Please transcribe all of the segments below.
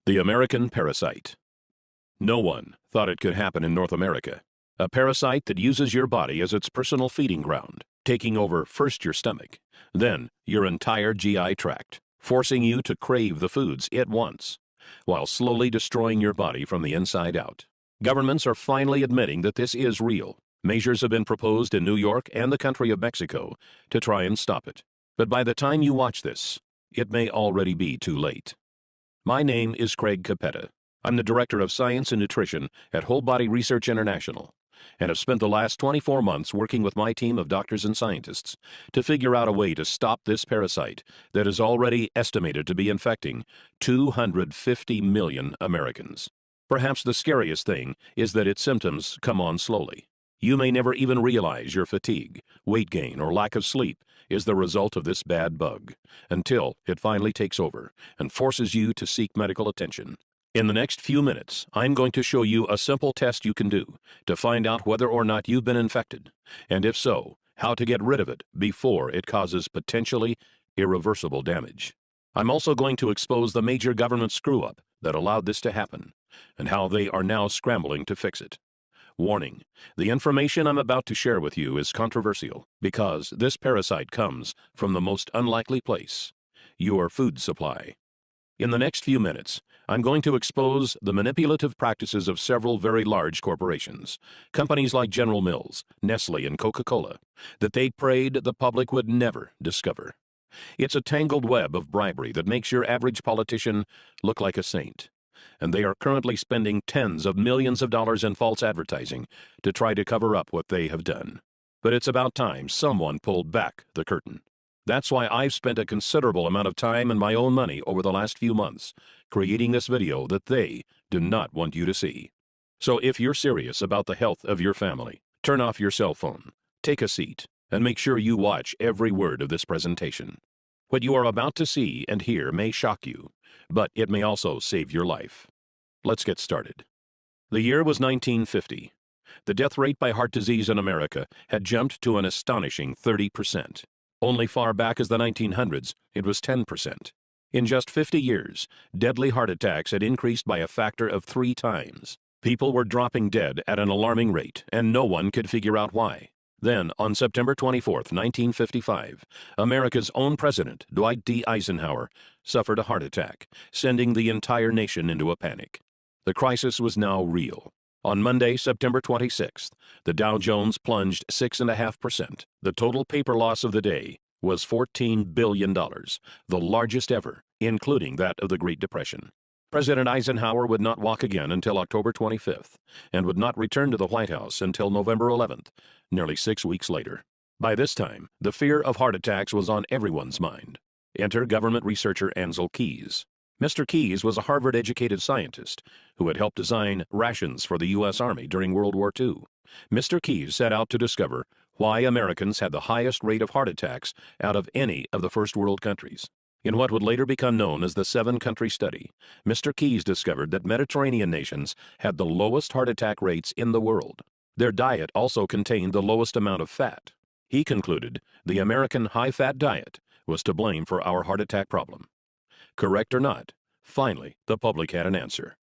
The American parasite. No one thought it could happen in North America. A parasite that uses your body as its personal feeding ground, taking over first your stomach, then your entire GI tract, forcing you to crave the foods it wants, while slowly destroying your body from the inside out. Governments are finally admitting that this is real. Measures have been proposed in New York and the country of Mexico to try and stop it. But by the time you watch this, it may already be too late. My name is Craig Capetta. I'm the Director of Science and Nutrition at Whole Body Research International, and have spent the last 24 months working with my team of doctors and scientists to figure out a way to stop this parasite that is already estimated to be infecting 250 million Americans. Perhaps the scariest thing is that its symptoms come on slowly. You may never even realize your fatigue, weight gain, or lack of sleep is the result of this bad bug, until it finally takes over and forces you to seek medical attention. In the next few minutes, I'm going to show you a simple test you can do to find out whether or not you've been infected, and if so, how to get rid of it before it causes potentially irreversible damage. I'm also going to expose the major government screw-up that allowed this to happen, and how they are now scrambling to fix it. Warning, the information I'm about to share with you is controversial because this parasite comes from the most unlikely place, your food supply. In the next few minutes, I'm going to expose the manipulative practices of several very large corporations, companies like General Mills, Nestle, and Coca-Cola, that they prayed the public would never discover. It's a tangled web of bribery that makes your average politician look like a saint, and they are currently spending tens of millions of dollars in false advertising to try to cover up what they have done. But it's about time someone pulled back the curtain. That's why I've spent a considerable amount of time and my own money over the last few months creating this video that they do not want you to see. So if you're serious about the health of your family, turn off your cell phone, take a seat, and make sure you watch every word of this presentation. What you are about to see and hear may shock you, but it may also save your life. Let's get started. The year was 1950. The death rate by heart disease in America had jumped to an astonishing 30%. Only far back as the 1900s, it was 10%. In just 50 years, deadly heart attacks had increased by a factor of 3 times. People were dropping dead at an alarming rate, and no one could figure out why. Then, on September 24, 1955, America's own president, Dwight D. Eisenhower, suffered a heart attack, sending the entire nation into a panic. The crisis was now real. On Monday, September 26th, the Dow Jones plunged 6.5%. The total paper loss of the day was $14 billion, the largest ever, including that of the Great Depression. President Eisenhower would not walk again until October 25th, and would not return to the White House until November 11th, nearly 6 weeks later. By this time, the fear of heart attacks was on everyone's mind. Enter government researcher Ancel Keys. Mr. Keys was a Harvard-educated scientist who had helped design rations for the U.S. Army during World War II. Mr. Keys set out to discover why Americans had the highest rate of heart attacks out of any of the first world countries. In what would later become known as the 7-country study, Mr. Keys discovered that Mediterranean nations had the lowest heart attack rates in the world. Their diet also contained the lowest amount of fat. He concluded the American high-fat diet was to blame for our heart attack problem. Correct or not, finally, the public had an answer.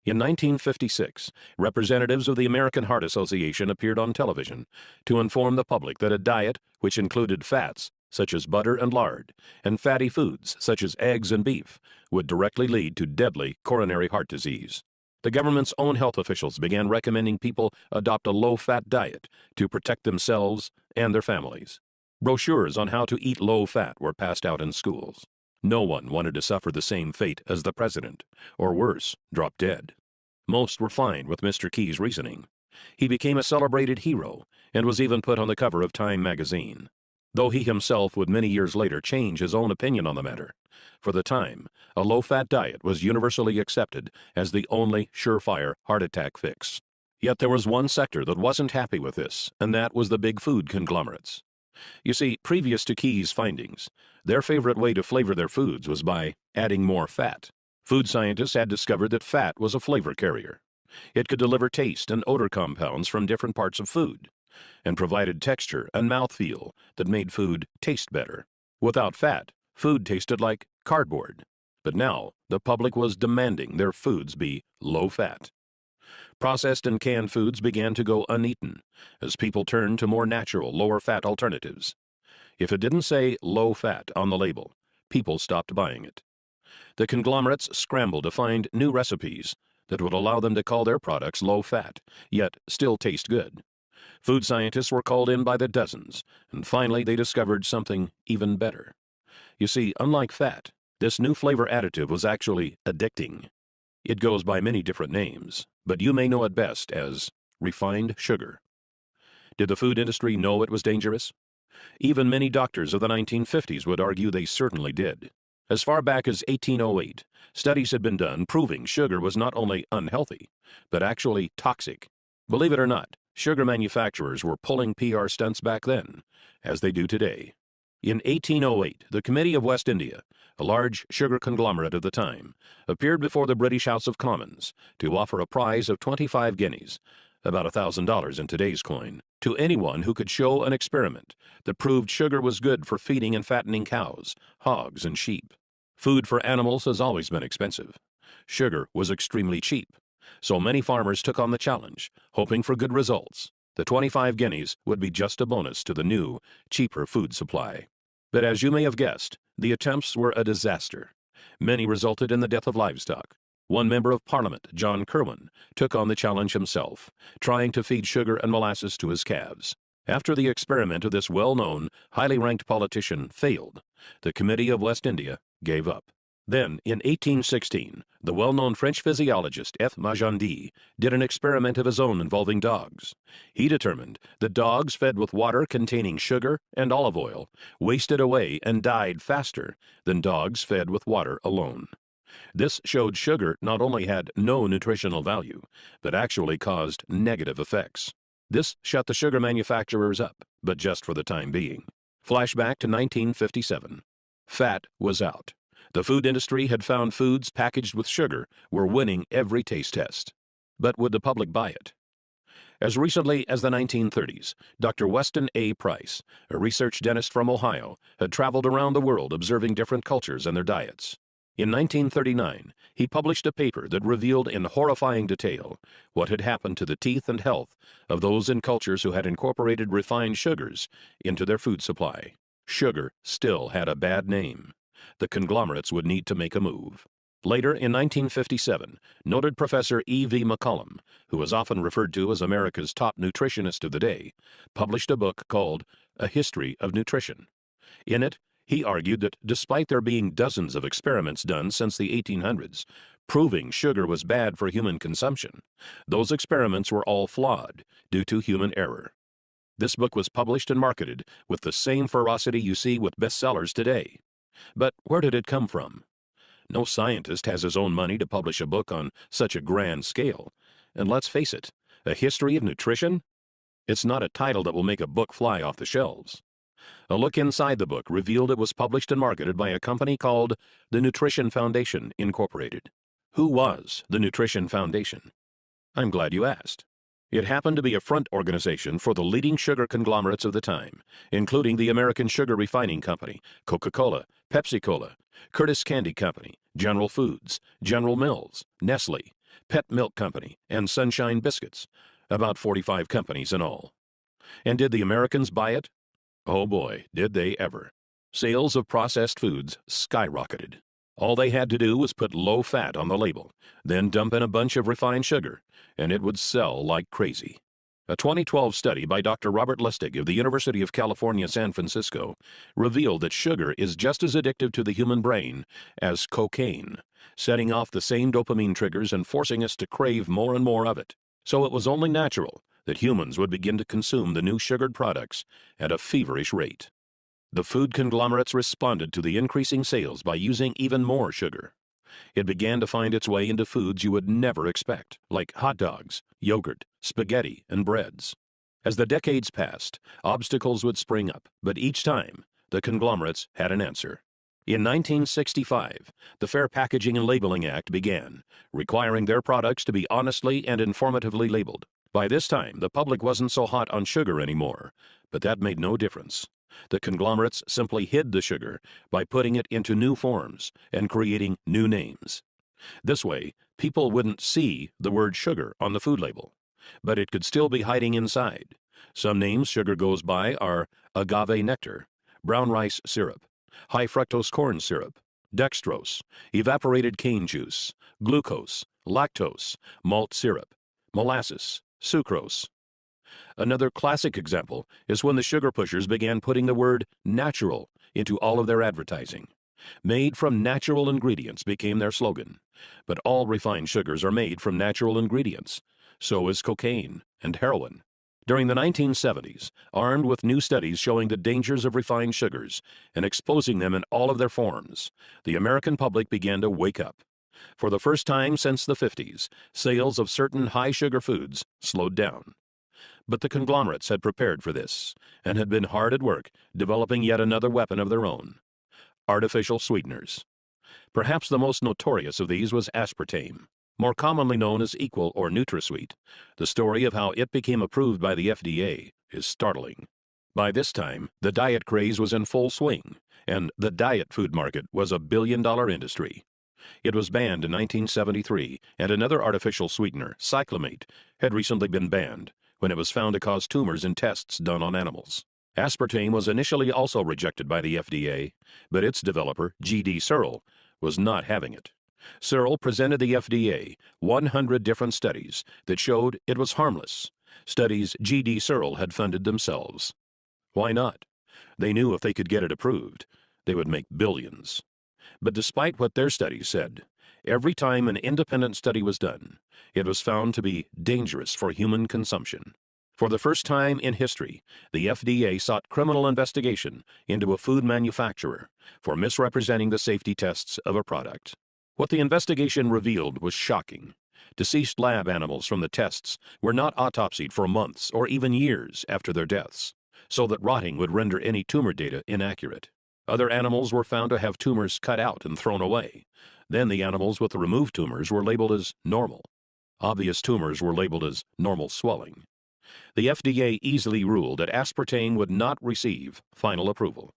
In 1956, representatives of the American Heart Association appeared on television to inform the public that a diet which included fats, such as butter and lard, and fatty foods, such as eggs and beef, would directly lead to deadly coronary heart disease. The government's own health officials began recommending people adopt a low-fat diet to protect themselves and their families. Brochures on how to eat low-fat were passed out in schools. No one wanted to suffer the same fate as the president, or worse, drop dead. Most were fine with Mr. Keys' reasoning. He became a celebrated hero and was even put on the cover of Time magazine, though he himself would many years later change his own opinion on the matter. For the time, a low-fat diet was universally accepted as the only surefire heart attack fix. Yet there was one sector that wasn't happy with this, and that was the big food conglomerates. You see, previous to Keys' findings, their favorite way to flavor their foods was by adding more fat. Food scientists had discovered that fat was a flavor carrier. It could deliver taste and odor compounds from different parts of food, and provided texture and mouthfeel that made food taste better. Without fat, food tasted like cardboard. But now, the public was demanding their foods be low-fat. Processed and canned foods began to go uneaten as people turned to more natural, lower-fat alternatives. If it didn't say low-fat on the label, people stopped buying it. The conglomerates scrambled to find new recipes that would allow them to call their products low-fat, yet still taste good. Food scientists were called in by the dozens, and finally they discovered something even better. You see, unlike fat, this new flavor additive was actually addicting. It goes by many different names, but you may know it best as refined sugar. Did the food industry know it was dangerous? Even many doctors of the 1950s would argue they certainly did. As far back as 1808, studies had been done proving sugar was not only unhealthy, but actually toxic. Believe it or not, sugar manufacturers were pulling PR stunts back then, as they do today. In 1808, the Committee of West India, a large sugar conglomerate of the time, appeared before the British House of Commons to offer a prize of 25 guineas, about $1,000 in today's coin, to anyone who could show an experiment that proved sugar was good for feeding and fattening cows, hogs, and sheep. Food for animals has always been expensive. Sugar was extremely cheap, so many farmers took on the challenge, hoping for good results. The 25 guineas would be just a bonus to the new, cheaper food supply. But as you may have guessed, the attempts were a disaster. Many resulted in the death of livestock. One member of Parliament, John Kirwan, took on the challenge himself, trying to feed sugar and molasses to his calves. After the experiment of this well-known, highly ranked politician failed, the Committee of West India gave up. Then, in 1816, the well-known French physiologist F. Magendie did an experiment of his own involving dogs. He determined that dogs fed with water containing sugar and olive oil wasted away and died faster than dogs fed with water alone. This showed sugar not only had no nutritional value, but actually caused negative effects. This shut the sugar manufacturers up, but just for the time being. Flashback to 1957. Fat was out. The food industry had found foods packaged with sugar were winning every taste test. But would the public buy it? As recently as the 1930s, Dr. Weston A. Price, a research dentist from Ohio, had traveled around the world observing different cultures and their diets. In 1939, he published a paper that revealed in horrifying detail what had happened to the teeth and health of those in cultures who had incorporated refined sugars into their food supply. Sugar still had a bad name. The conglomerates would need to make a move. Later, in 1957, noted Professor E.V. McCollum, who was often referred to as America's top nutritionist of the day, published a book called A History of Nutrition. In it, he argued that despite there being dozens of experiments done since the 1800s, proving sugar was bad for human consumption, those experiments were all flawed due to human error. This book was published and marketed with the same ferocity you see with bestsellers today. But where did it come from? No scientist has his own money to publish a book on such a grand scale. And let's face it, A History of Nutrition? It's not a title that will make a book fly off the shelves. A look inside the book revealed it was published and marketed by a company called the Nutrition Foundation, Incorporated. Who was the Nutrition Foundation? I'm glad you asked. It happened to be a front organization for the leading sugar conglomerates of the time, including the American Sugar Refining Company, Coca-Cola, Pepsi-Cola, Curtis Candy Company, General Foods, General Mills, Nestle, Pet Milk Company, and Sunshine Biscuits, about 45 companies in all. And did the Americans buy it? Oh boy, did they ever. Sales of processed foods skyrocketed. All they had to do was put low fat on the label, then dump in a bunch of refined sugar, and it would sell like crazy. A 2012 study by Dr. Robert Lustig of the University of California, San Francisco, revealed that sugar is just as addictive to the human brain as cocaine, setting off the same dopamine triggers and forcing us to crave more and more of it. So it was only natural that humans would begin to consume the new sugared products at a feverish rate. The food conglomerates responded to the increasing sales by using even more sugar. It began to find its way into foods you would never expect, like hot dogs, yogurt, spaghetti, and breads. As the decades passed, obstacles would spring up, but each time, the conglomerates had an answer. In 1965, the Fair Packaging and Labeling Act began, requiring their products to be honestly and informatively labeled. By this time, the public wasn't so hot on sugar anymore, but that made no difference. The conglomerates simply hid the sugar by putting it into new forms and creating new names. This way, people wouldn't see the word sugar on the food label, but it could still be hiding inside. Some names sugar goes by are agave nectar, brown rice syrup, high fructose corn syrup, dextrose, evaporated cane juice, glucose, lactose, malt syrup, molasses, sucrose. Another classic example is when the sugar pushers began putting the word natural into all of their advertising. Made from natural ingredients became their slogan, but all refined sugars are made from natural ingredients. So is cocaine and heroin. During the 1970s, armed with new studies showing the dangers of refined sugars and exposing them in all of their forms, the American public began to wake up. For the first time since the 50s, sales of certain high-sugar foods slowed down. But the conglomerates had prepared for this and had been hard at work developing yet another weapon of their own: artificial sweeteners. Perhaps the most notorious of these was aspartame, more commonly known as Equal or NutraSweet. The story of how it became approved by the FDA is startling. By this time, the diet craze was in full swing, and the diet food market was a billion-dollar industry. It was banned in 1973, and another artificial sweetener, cyclamate, had recently been banned when it was found to cause tumors in tests done on animals. Aspartame was initially also rejected by the FDA, but its developer, G.D. Searle, was not having it. Searle presented the FDA 100 different studies that showed it was harmless, studies G.D. Searle had funded themselves. Why not? They knew if they could get it approved, they would make billions. But despite what their studies said, every time an independent study was done, it was found to be dangerous for human consumption. For the first time in history, the FDA sought criminal investigation into a food manufacturer for misrepresenting the safety tests of a product. What the investigation revealed was shocking. Deceased lab animals from the tests were not autopsied for months or even years after their deaths, so that rotting would render any tumor data inaccurate. Other animals were found to have tumors cut out and thrown away. Then the animals with the removed tumors were labeled as normal. Obvious tumors were labeled as normal swelling. The FDA easily ruled that aspartame would not receive final approval.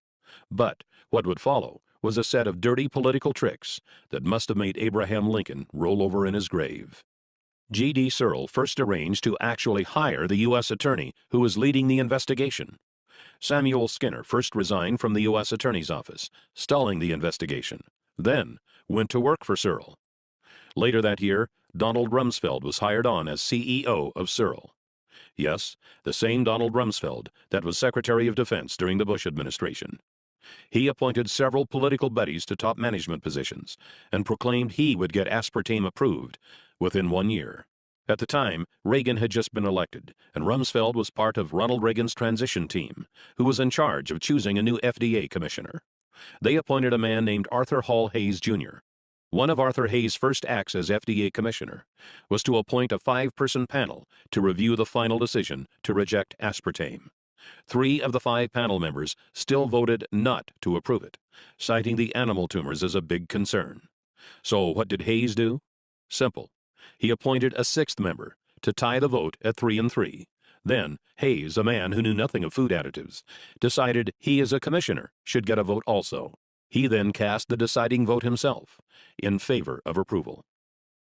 But what would follow was a set of dirty political tricks that must have made Abraham Lincoln roll over in his grave. G.D. Searle first arranged to actually hire the U.S. attorney who was leading the investigation. Samuel Skinner first resigned from the U.S. Attorney's Office, stalling the investigation, then went to work for Searle. Later that year, Donald Rumsfeld was hired on as CEO of Searle. Yes, the same Donald Rumsfeld that was Secretary of Defense during the Bush administration. He appointed several political buddies to top management positions and proclaimed he would get aspartame approved within 1 year. At the time, Reagan had just been elected, and Rumsfeld was part of Ronald Reagan's transition team, who was in charge of choosing a new FDA commissioner. They appointed a man named Arthur Hall Hayes, Jr. One of Arthur Hayes' first acts as FDA commissioner was to appoint a 5-person panel to review the final decision to reject aspartame. 3 of the 5 panel members still voted not to approve it, citing the animal tumors as a big concern. So what did Hayes do? Simple. He appointed a 6th member to tie the vote at 3-3. Then Hayes, a man who knew nothing of food additives, decided he as a commissioner should get a vote also. He then cast the deciding vote himself in favor of approval.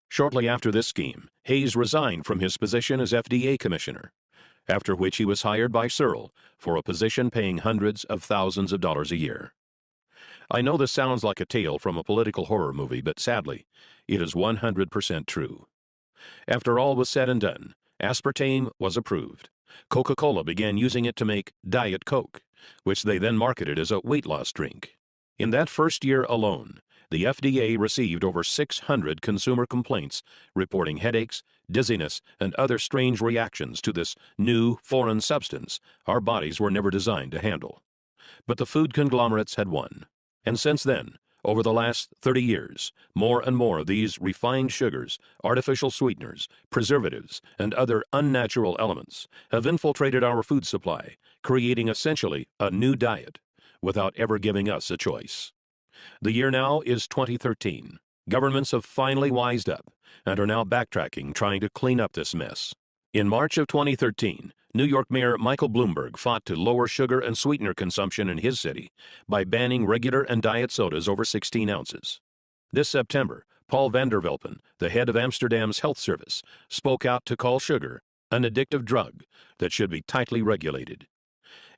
Shortly after this scheme, Hayes resigned from his position as FDA commissioner, after which he was hired by Searle for a position paying hundreds of thousands of dollars a year. I know this sounds like a tale from a political horror movie, but sadly, it is 100% true. After all was said and done, aspartame was approved. Coca-Cola began using it to make Diet Coke, which they then marketed as a weight loss drink. In that first year alone, the FDA received over 600 consumer complaints reporting headaches, dizziness, and other strange reactions to this new foreign substance our bodies were never designed to handle. But the food conglomerates had won. And since then, over the last 30 years, more and more of these refined sugars, artificial sweeteners, preservatives, and other unnatural elements have infiltrated our food supply, creating essentially a new diet, without ever giving us a choice. The year now is 2013. Governments have finally wised up and are now backtracking, trying to clean up this mess. In March of 2013, New York Mayor Michael Bloomberg fought to lower sugar and sweetener consumption in his city by banning regular and diet sodas over 16 ounces. This September, Paul van der Velpen, the head of Amsterdam's health service, spoke out to call sugar an addictive drug that should be tightly regulated.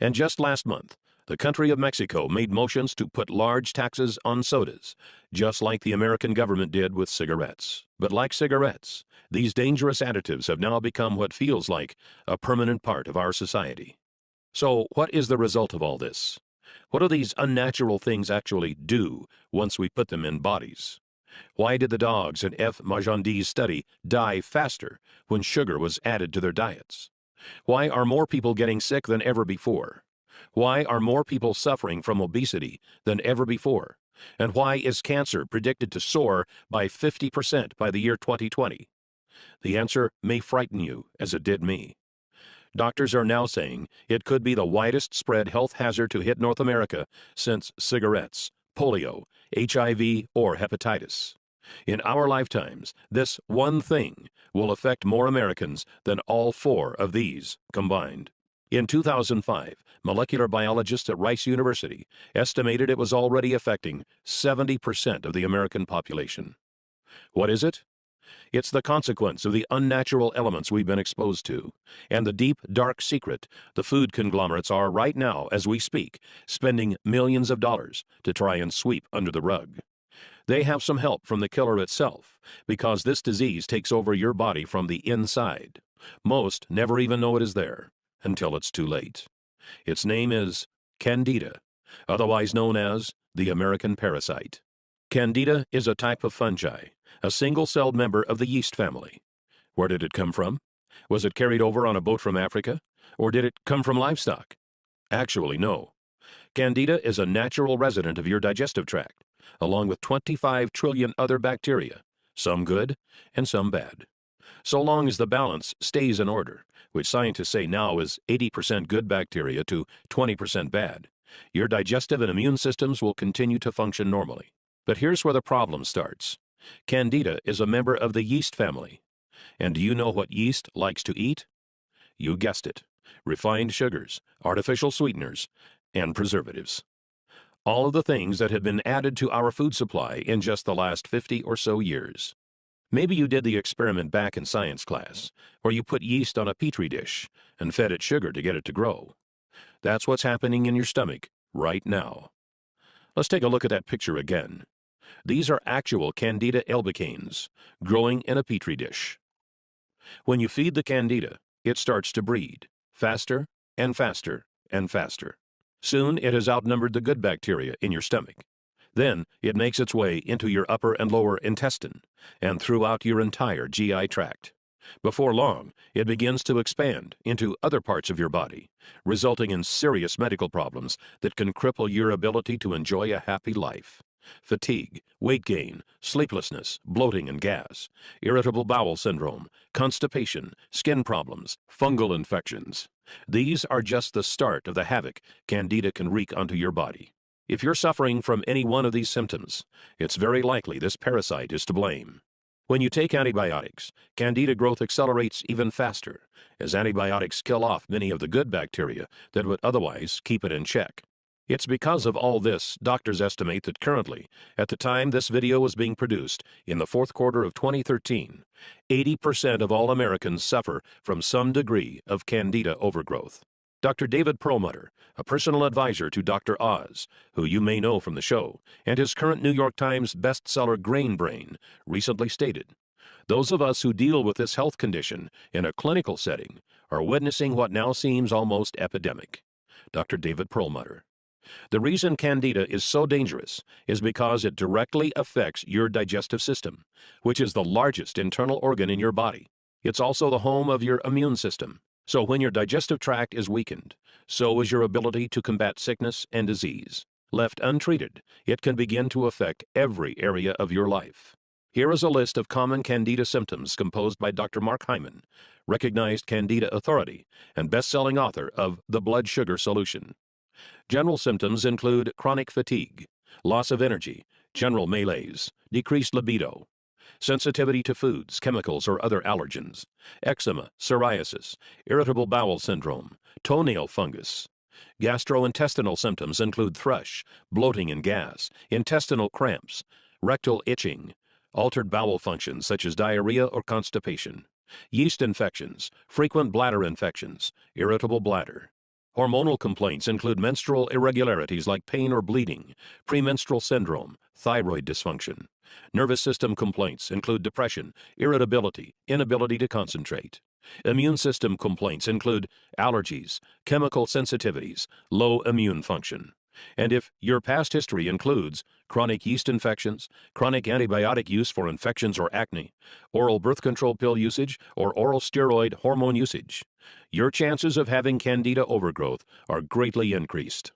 And just last month, the country of Mexico made motions to put large taxes on sodas, just like the American government did with cigarettes. But like cigarettes, these dangerous additives have now become what feels like a permanent part of our society. So, what is the result of all this? What do these unnatural things actually do once we put them in bodies? Why did the dogs in F. Magendie's study die faster when sugar was added to their diets? Why are more people getting sick than ever before? Why are more people suffering from obesity than ever before? And why is cancer predicted to soar by 50% by the year 2020? The answer may frighten you, as it did me. Doctors are now saying it could be the widest spread health hazard to hit North America since cigarettes, polio, HIV, or hepatitis. In our lifetimes, this one thing will affect more Americans than all four of these combined. In 2005, molecular biologists at Rice University estimated it was already affecting 70% of the American population. What is it? It's the consequence of the unnatural elements we've been exposed to, and the deep, dark secret the food conglomerates are right now, as we speak, spending millions of dollars to try and sweep under the rug. They have some help from the killer itself, because this disease takes over your body from the inside. Most never even know it is there, until it's too late. Its name is Candida, otherwise known as the American parasite. Candida is a type of fungi, a single-celled member of the yeast family. Where did it come from? Was it carried over on a boat from Africa? Or did it come from livestock? Actually, no. Candida is a natural resident of your digestive tract, along with 25 trillion other bacteria, some good and some bad. So long as the balance stays in order, which scientists say now is 80% good bacteria to 20% bad, your digestive and immune systems will continue to function normally. But here's where the problem starts. Candida is a member of the yeast family. And do you know what yeast likes to eat? You guessed it. Refined sugars, artificial sweeteners, and preservatives. All of the things that have been added to our food supply in just the last 50 or so years. Maybe you did the experiment back in science class, where you put yeast on a petri dish and fed it sugar to get it to grow. That's what's happening in your stomach right now. Let's take a look at that picture again. These are actual Candida albicans growing in a petri dish. When you feed the Candida, it starts to breed, faster and faster and faster. Soon it has outnumbered the good bacteria in your stomach. Then it makes its way into your upper and lower intestine and throughout your entire GI tract. Before long, it begins to expand into other parts of your body, resulting in serious medical problems that can cripple your ability to enjoy a happy life. Fatigue, weight gain, sleeplessness, bloating and gas, irritable bowel syndrome, constipation, skin problems, fungal infections. These are just the start of the havoc Candida can wreak onto your body. If you're suffering from any one of these symptoms, it's very likely this parasite is to blame. When you take antibiotics, Candida growth accelerates even faster, as antibiotics kill off many of the good bacteria that would otherwise keep it in check. It's because of all this, doctors estimate that currently, at the time this video was being produced, in the fourth quarter of 2013, 80% of all Americans suffer from some degree of Candida overgrowth. Dr. David Perlmutter, a personal advisor to Dr. Oz, who you may know from the show, and his current New York Times bestseller Grain Brain, recently stated, "Those of us who deal with this health condition in a clinical setting are witnessing what now seems almost epidemic." Dr. David Perlmutter. The reason Candida is so dangerous is because it directly affects your digestive system, which is the largest internal organ in your body. It's also the home of your immune system. So when your digestive tract is weakened, so is your ability to combat sickness and disease. Left untreated, it can begin to affect every area of your life. Here is a list of common Candida symptoms composed by Dr. Mark Hyman, recognized Candida authority and best-selling author of The Blood Sugar Solution. General symptoms include chronic fatigue, loss of energy, general malaise, decreased libido, sensitivity to foods, chemicals, or other allergens, eczema, psoriasis, irritable bowel syndrome, toenail fungus. Gastrointestinal symptoms include thrush, bloating and gas, intestinal cramps, rectal itching, altered bowel functions such as diarrhea or constipation, yeast infections, frequent bladder infections, irritable bladder. Hormonal complaints include menstrual irregularities like pain or bleeding, premenstrual syndrome, thyroid dysfunction. Nervous system complaints include depression, irritability, inability to concentrate. Immune system complaints include allergies, chemical sensitivities, low immune function. And if your past history includes chronic yeast infections, chronic antibiotic use for infections or acne, oral birth control pill usage, or oral steroid hormone usage, your chances of having Candida overgrowth are greatly increased.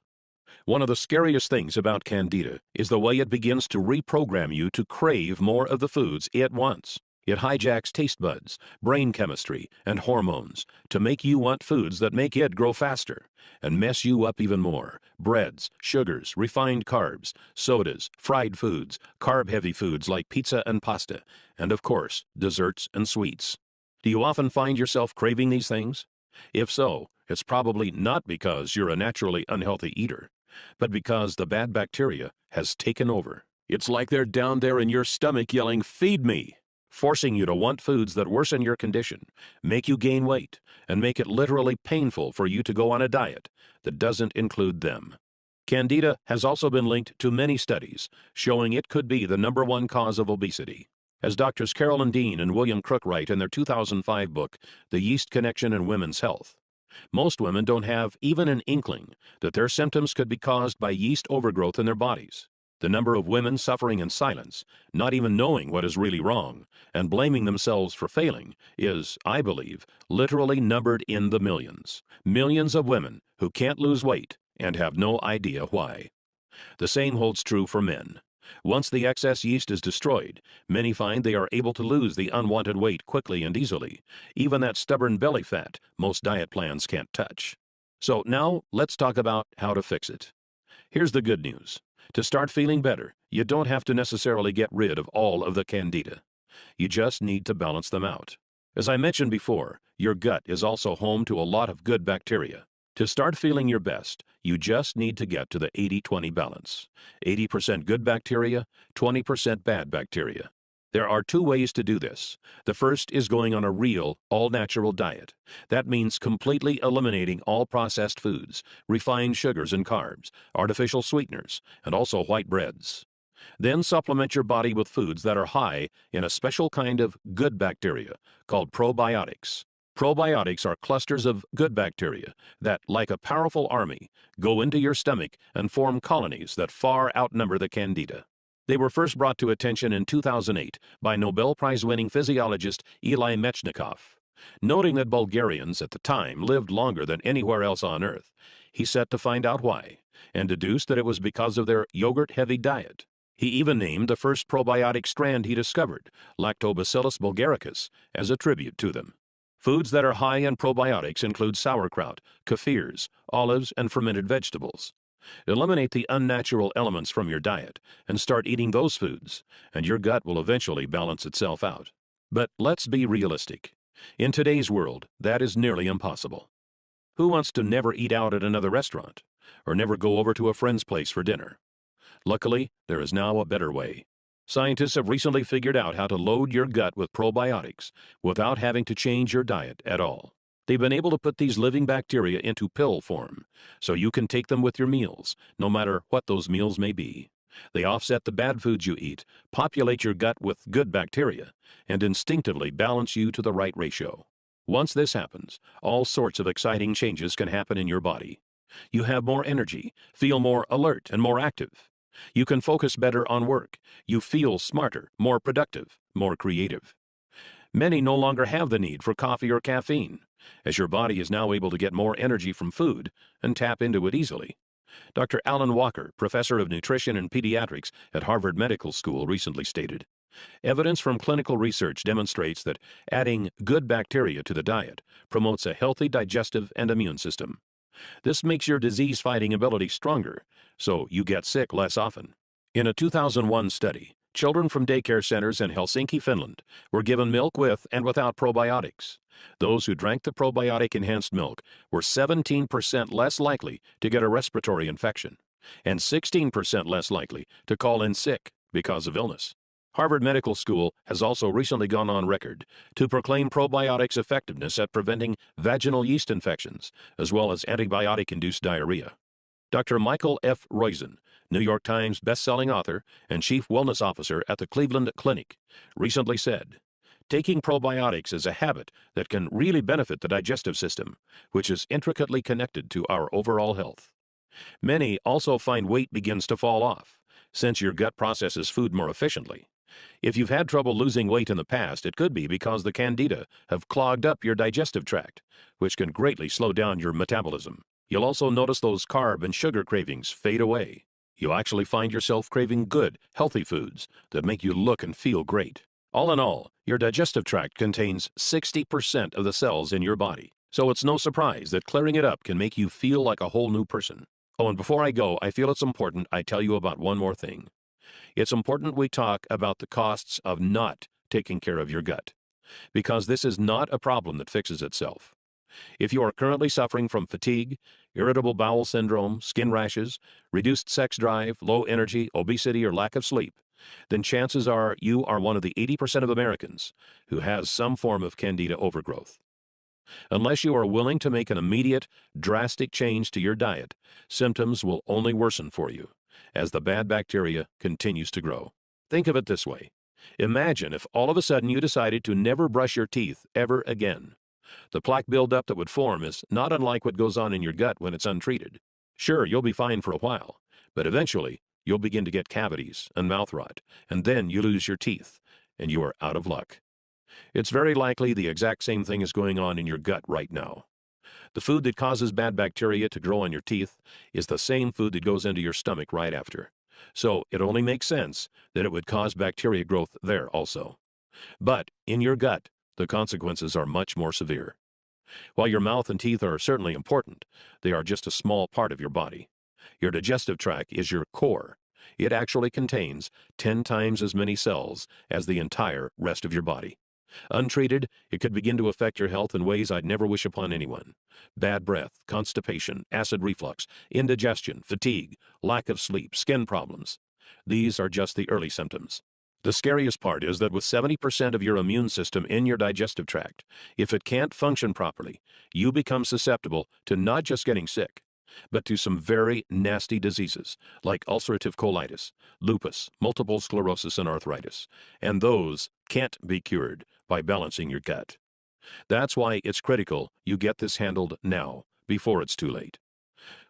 One of the scariest things about Candida is the way it begins to reprogram you to crave more of the foods it wants. It hijacks taste buds, brain chemistry, and hormones to make you want foods that make it grow faster and mess you up even more. Breads, sugars, refined carbs, sodas, fried foods, carb-heavy foods like pizza and pasta, and of course, desserts and sweets. Do you often find yourself craving these things? If so, it's probably not because you're a naturally unhealthy eater, but because the bad bacteria has taken over. It's like they're down there in your stomach yelling, "Feed me!" forcing you to want foods that worsen your condition, make you gain weight, and make it literally painful for you to go on a diet that doesn't include them. Candida has also been linked to many studies showing it could be the #1 cause of obesity. As Doctors Carolyn Dean and William Crook write in their 2005 book, The Yeast Connection in Women's Health, most women don't have even an inkling that their symptoms could be caused by yeast overgrowth in their bodies. The number of women suffering in silence, not even knowing what is really wrong, and blaming themselves for failing is, I believe, literally numbered in the millions. Millions of women who can't lose weight and have no idea why. The same holds true for men. Once the excess yeast is destroyed, many find they are able to lose the unwanted weight quickly and easily, even that stubborn belly fat most diet plans can't touch. So now let's talk about how to fix it. Here's the good news. To start feeling better, you don't have to necessarily get rid of all of the Candida. You just need to balance them out. As I mentioned before, your gut is also home to a lot of good bacteria. To start feeling your best, you just need to get to the 80-20 balance. 80% good bacteria, 20% bad bacteria. There are two ways to do this. The first is going on a real, all-natural diet. That means completely eliminating all processed foods, refined sugars and carbs, artificial sweeteners, and also white breads. Then supplement your body with foods that are high in a special kind of good bacteria called probiotics. Probiotics are clusters of good bacteria that, like a powerful army, go into your stomach and form colonies that far outnumber the Candida. They were first brought to attention in 2008 by Nobel Prize-winning physiologist Eli Mechnikov. Noting that Bulgarians at the time lived longer than anywhere else on Earth, he set to find out why, and deduced that it was because of their yogurt-heavy diet. He even named the first probiotic strand he discovered, Lactobacillus bulgaricus, as a tribute to them. Foods that are high in probiotics include sauerkraut, kefirs, olives, and fermented vegetables. Eliminate the unnatural elements from your diet and start eating those foods, and your gut will eventually balance itself out. But let's be realistic. In today's world, that is nearly impossible. Who wants to never eat out at another restaurant, or never go over to a friend's place for dinner? Luckily, there is now a better way. Scientists have recently figured out how to load your gut with probiotics without having to change your diet at all. They've been able to put these living bacteria into pill form, so you can take them with your meals, no matter what those meals may be. They offset the bad foods you eat, populate your gut with good bacteria, and instinctively balance you to the right ratio. Once this happens, all sorts of exciting changes can happen in your body. You have more energy, feel more alert and more active. You can focus better on work. You feel smarter, more productive, more creative. Many no longer have the need for coffee or caffeine, as your body is now able to get more energy from food and tap into it easily. Dr. Alan Walker, professor of nutrition and pediatrics at Harvard Medical School, recently stated, "Evidence from clinical research demonstrates that adding good bacteria to the diet promotes a healthy digestive and immune system. This makes your disease-fighting ability stronger, so you get sick less often." In a 2001 study, Children from daycare centers in Helsinki, Finland, were given milk with and without probiotics. Those who drank the probiotic-enhanced milk were 17% less likely to get a respiratory infection and 16% less likely to call in sick because of illness. Harvard Medical School has also recently gone on record to proclaim probiotics' effectiveness at preventing vaginal yeast infections, as well as antibiotic-induced diarrhea. Dr. Michael F. Roizen, New York Times best-selling author and chief wellness officer at the Cleveland Clinic, recently said, "Taking probiotics is a habit that can really benefit the digestive system, which is intricately connected to our overall health." Many also find weight begins to fall off, since your gut processes food more efficiently. If you've had trouble losing weight in the past, it could be because the candida have clogged up your digestive tract, which can greatly slow down your metabolism. You'll also notice those carb and sugar cravings fade away. You actually find yourself craving good, healthy foods that make you look and feel great. All in all, your digestive tract contains 60% of the cells in your body, so it's no surprise that clearing it up can make you feel like a whole new person. Oh, and before I go, I feel it's important I tell you about one more thing. It's important we talk about the costs of not taking care of your gut, because this is not a problem that fixes itself. If you are currently suffering from fatigue, irritable bowel syndrome, skin rashes, reduced sex drive, low energy, obesity, or lack of sleep, then chances are you are one of the 80% of Americans who has some form of candida overgrowth. Unless you are willing to make an immediate, drastic change to your diet, symptoms will only worsen for you as the bad bacteria continues to grow. Think of it this way. Imagine if all of a sudden you decided to never brush your teeth ever again. The plaque buildup that would form is not unlike what goes on in your gut when it's untreated. Sure, you'll be fine for a while, but eventually you'll begin to get cavities and mouth rot, and then you lose your teeth, and you are out of luck. It's very likely the exact same thing is going on in your gut right now. The food that causes bad bacteria to grow on your teeth is the same food that goes into your stomach right after. So it only makes sense that it would cause bacteria growth there also. But in your gut, the consequences are much more severe. While your mouth and teeth are certainly important, they are just a small part of your body. Your digestive tract is your core. It actually contains 10 times as many cells as the entire rest of your body. Untreated, it could begin to affect your health in ways I'd never wish upon anyone. Bad breath, constipation, acid reflux, indigestion, fatigue, lack of sleep, skin problems. These are just the early symptoms. The scariest part is that with 70% of your immune system in your digestive tract, if it can't function properly, you become susceptible to not just getting sick, but to some very nasty diseases like ulcerative colitis, lupus, multiple sclerosis, and arthritis, and those can't be cured by balancing your gut. That's why it's critical you get this handled now, before it's too late.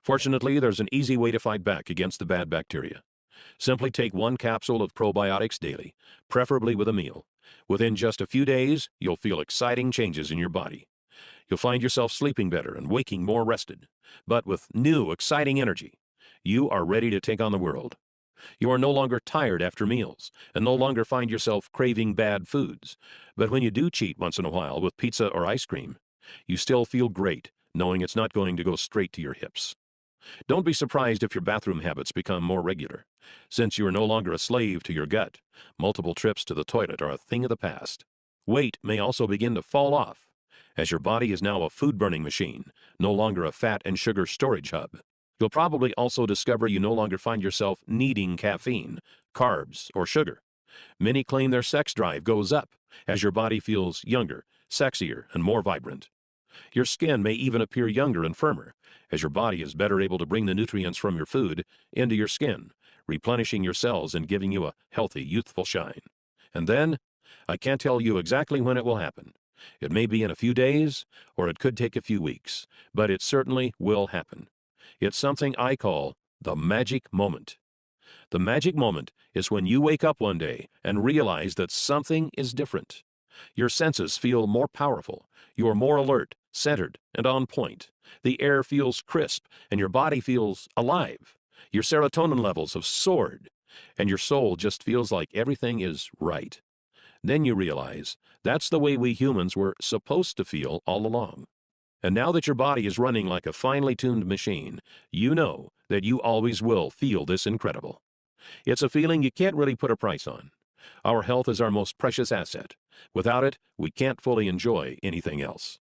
Fortunately, there's an easy way to fight back against the bad bacteria. Simply take 1 capsule of probiotics daily, preferably with a meal. Within just a few days, you'll feel exciting changes in your body. You'll find yourself sleeping better and waking more rested, but with new, exciting energy. You are ready to take on the world. You are no longer tired after meals and no longer find yourself craving bad foods. But when you do cheat once in a while with pizza or ice cream, you still feel great knowing it's not going to go straight to your hips. Don't be surprised if your bathroom habits become more regular. Since you are no longer a slave to your gut, multiple trips to the toilet are a thing of the past. Weight may also begin to fall off, as your body is now a food-burning machine, no longer a fat and sugar storage hub. You'll probably also discover you no longer find yourself needing caffeine, carbs, or sugar. Many claim their sex drive goes up as your body feels younger, sexier, and more vibrant. Your skin may even appear younger and firmer, as your body is better able to bring the nutrients from your food into your skin, replenishing your cells and giving you a healthy, youthful shine. And then, I can't tell you exactly when it will happen. It may be in a few days, or it could take a few weeks, but it certainly will happen. It's something I call the magic moment. The magic moment is when you wake up one day and realize that something is different. Your senses feel more powerful. You are more alert, centered, and on point. The air feels crisp, and your body feels alive. Your serotonin levels have soared, and your soul just feels like everything is right. Then you realize that's the way we humans were supposed to feel all along. And now that your body is running like a finely tuned machine, you know that you always will feel this incredible. It's a feeling you can't really put a price on. Our health is our most precious asset. Without it, we can't fully enjoy anything else.